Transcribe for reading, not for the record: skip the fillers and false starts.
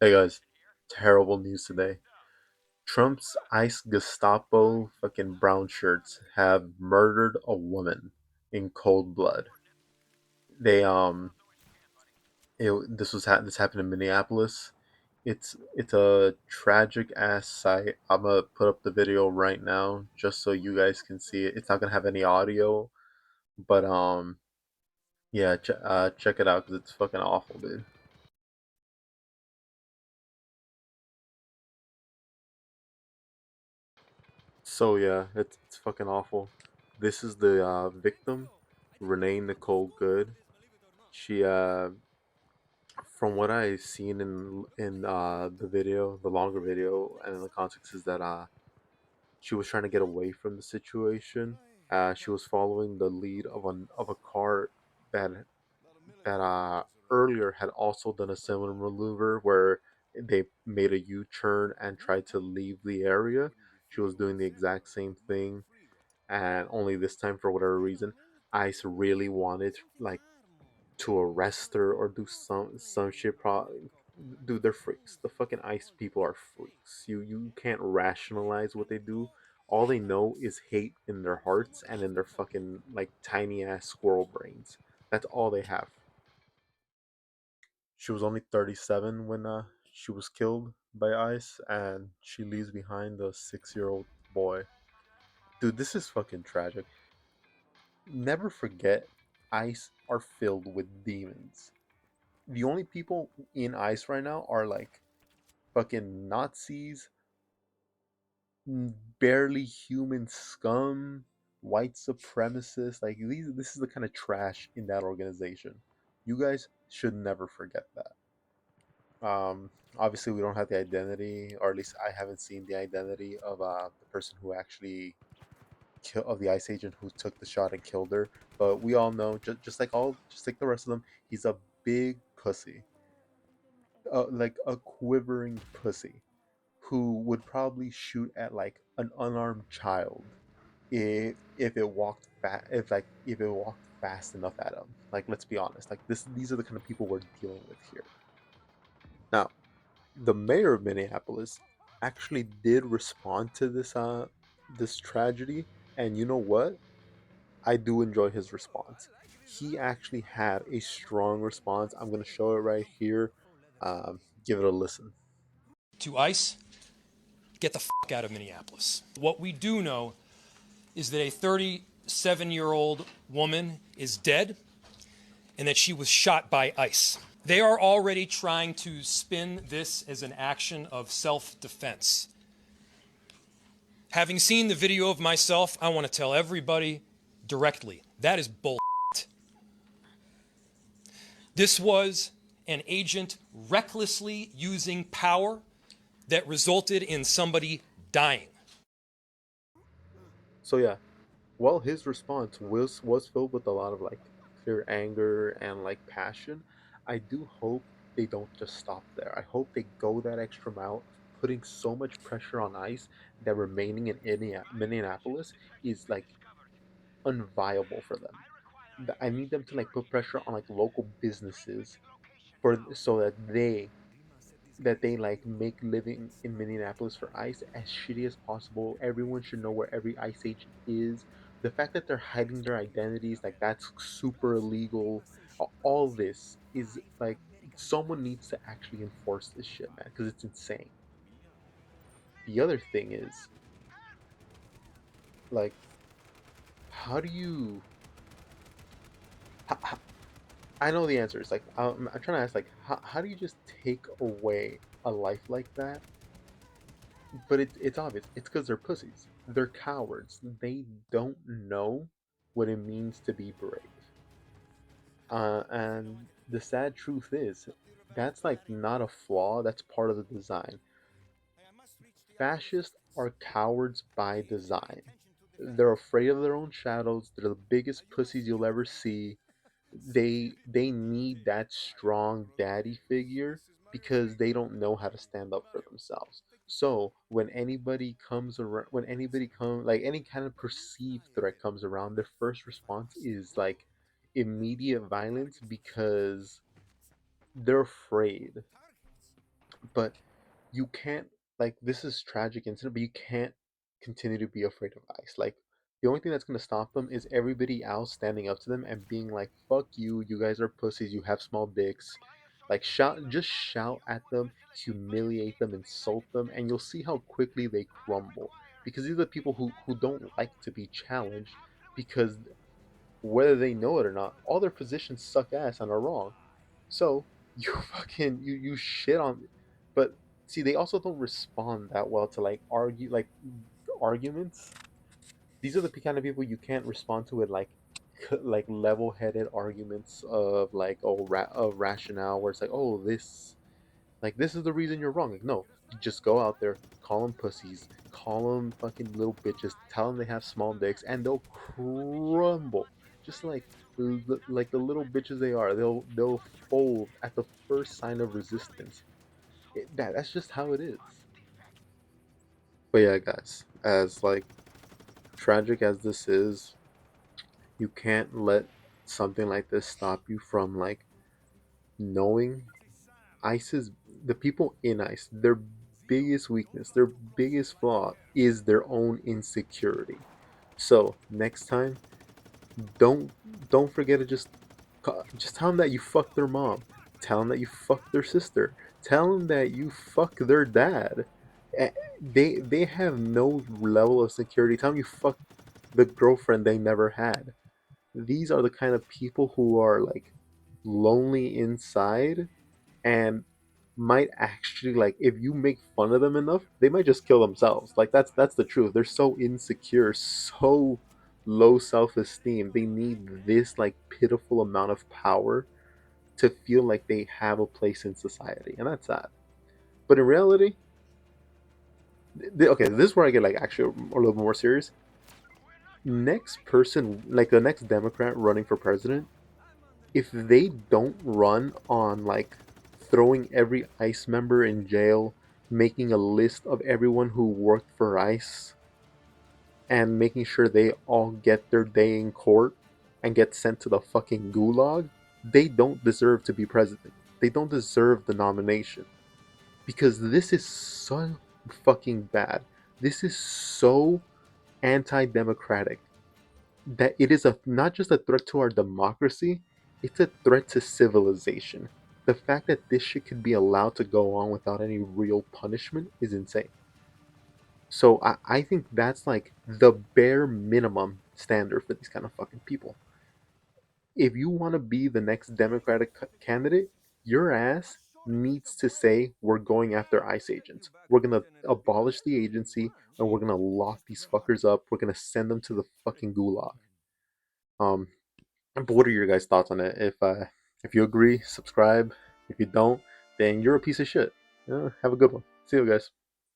Hey guys, terrible news today. Trump's ICE Gestapo fucking brown shirts have murdered a woman in cold blood. They this happened in Minneapolis. It's a tragic ass sight. I'm gonna put up the video right now just so you guys can see it. It's not gonna have any audio, but yeah, check it out because it's fucking awful, dude. So yeah, it's fucking awful. This is the victim, Renee Nicole Good. She from what I've seen in the video, the longer video, and the context is that she was trying to get away from the situation. She was following the lead of a car that earlier had also done a similar maneuver where they made a U-turn and tried to leave the area. She was doing the exact same thing, and only this time, for whatever reason, ICE really wanted like to arrest her or do some shit. Dude, they're freaks. The fucking ICE people are freaks. You can't rationalize what they do. All they know is hate in their hearts and in their fucking like tiny ass squirrel brains. That's all they have. She was only 37 when she was killed by ICE, and she leaves behind a 6-year-old boy. Dude, this is fucking tragic. Never forget, ICE are filled with demons. The only people in ICE right now are like fucking Nazis, barely human scum, white supremacists. Like this is the kind of trash in that organization. You guys should never forget that. Obviously, we don't have the identity, or at least I haven't seen the identity of the person who actually of the ICE agent who took the shot and killed her. But we all know, just like the rest of them, he's a big pussy, like a quivering pussy, who would probably shoot at like an unarmed child if it walked if it walked fast enough at him. Like, let's be honest, like these are the kind of people we're dealing with here. Now, the mayor of Minneapolis actually did respond to this tragedy, and you know what? I do enjoy his response. He actually had a strong response. I'm gonna show it right here. Give it a listen. To ICE, get the fuck out of Minneapolis. What we do know is that a 37-year-old woman is dead and that she was shot by ICE. They are already trying to spin this as an action of self defense. Having seen the video of myself, I want to tell everybody directly that is bull. This was an agent recklessly using power that resulted in somebody dying. So yeah, while his response was filled with a lot of like clear anger and like passion, I do hope they don't just stop there. I hope they go that extra mile, putting so much pressure on ICE that remaining in Minneapolis is like unviable for them. I need them to like put pressure on like local businesses for so that they like make living in Minneapolis for ICE as shitty as possible. Everyone should know where every ICE agent is. The fact that they're hiding their identities, like that's super illegal. All this is like someone needs to actually enforce this shit, man, because it's insane. The other thing is like, how do you? How, I know the answer is like I'm trying to ask like how do you just take away a life like that? But it's obvious. It's because they're pussies. They're cowards. They don't know what it means to be brave. And the sad truth is, that's like not a flaw. That's part of the design. Fascists are cowards by design. They're afraid of their own shadows. They're the biggest pussies you'll ever see. They need that strong daddy figure because they don't know how to stand up for themselves. So when anybody comes, like any kind of perceived threat comes around, their first response is like immediate violence because they're afraid. but you can't, like, this is tragic incident, but you can't continue to be afraid of ICE. Like, the only thing that's gonna stop them is everybody else standing up to them and being like, "Fuck you! You guys are pussies. You have small dicks." Like, just shout at them, humiliate them, insult them, and you'll see how quickly they crumble. Because these are the people who don't like to be challenged, because whether they know it or not, all their positions suck ass and are wrong. So you you shit on, but see, they also don't respond that well to like arguments. These are the kind of people you can't respond to with like like level-headed arguments of like of rationale, where it's like, oh, this is the reason you're wrong. Like, no, you just go out there, call them pussies, call them fucking little bitches, tell them they have small dicks, and they'll crumble. Just like the little bitches they are, they'll fold at the first sign of resistance. That's just how it is. But yeah, guys, as like tragic as this is, you can't let something like this stop you from like knowing ICE's the people in ICE, their biggest weakness, their biggest flaw is their own insecurity. So next time, don't don't forget to just tell them that you fucked their mom, tell them that you fucked their sister, tell them that you fucked their dad. They have no level of security. Tell them you fucked the girlfriend they never had. These are the kind of people who are like lonely inside and might actually, like, if you make fun of them enough, they might just kill themselves. Like, that's the truth. They're so insecure, so low self-esteem. They need this like pitiful amount of power to feel like they have a place in society, and that's sad. But in reality, okay, this is where I get like actually a little more serious. Next person, like the next Democrat running for president, if they don't run on like throwing every ICE member in jail, making a list of everyone who worked for ICE, and making sure they all get their day in court and get sent to the fucking gulag, they don't deserve to be president. They don't deserve the nomination. Because this is so fucking bad. This is so anti democratic that it is not just a threat to our democracy, it's a threat to civilization. The fact that this shit could be allowed to go on without any real punishment is insane. So I think that's like the bare minimum standard for these kind of fucking people. If you want to be the next Democratic candidate, your ass needs to say, we're going after ICE agents. We're going to abolish the agency and we're going to lock these fuckers up. We're going to send them to the fucking gulag. Um, But what are your guys' thoughts on it? If you agree, subscribe. If you don't, then you're a piece of shit. Yeah, have a good one. See you guys.